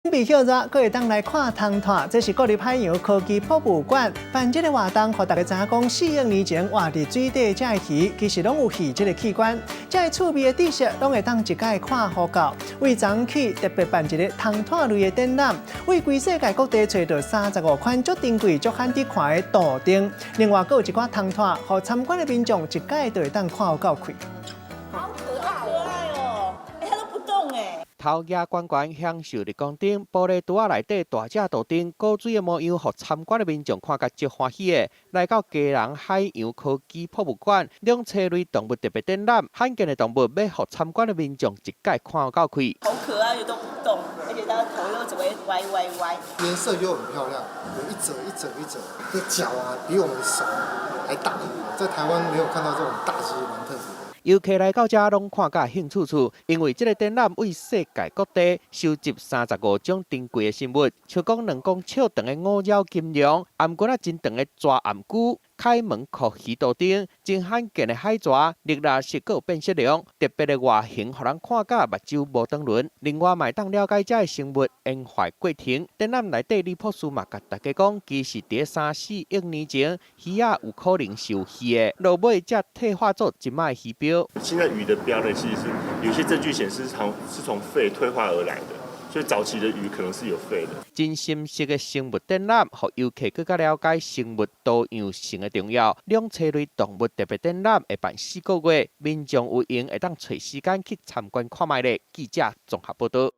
天气热，佫会当来看虫拖，这是国立海洋科技博物馆办这个活动，互大家知影讲4亿年前活伫水底这的鱼，其实拢有鱼这个器官。这个趣味的知识，拢会当一概看好到。为昨起特别办一个虫拖类的展览，为全世界各地找到35款足珍贵、足罕得看的图钉。另外，佫有一寡虫拖，互参观的民众一概都会当看好到开。 好可爱哦！它都不动哎。头额悬悬享受日光灯，玻璃橱仔内底大只图钉、古水的模样，互参观的民众看甲足欢喜的。来到嘉南海洋科技博物馆，两栖类动物特别展览，罕见的动物要互参观的民众一概看到开。好可爱，都不动，而且它的头又只会歪。颜色又很漂亮，有一折一折一折。这脚啊，比我们手还大，在台湾没有看到这种大只，蛮特别的。 游客来到这拢看甲兴趣处，因为这个展览为世界各地收集35种珍贵的生物，像讲2公尺长的五爪金龙，颔骨真长的蛇颔龟。 开门壳鱼图钉，真罕见的海蛇，绿蜡色有变色龙，特别的外形，互人看甲目睭无长轮。另外，嘛当了解这生物演化过程。展览内底李博士嘛，甲大家讲，其实伫3、4亿年前，鱼仔有可能是有鱼的，落尾才退化做一卖鱼标。现在鱼的标呢，其实是有些证据显示是从肺退化而来的。 所以早期的鱼可能是有肺的。真深色的生物展览，互游客更加了解生物多样性的重要。两栖类动物特别展览会办4个月，民众有闲会当找时间去参观看卖咧。记者综合报道。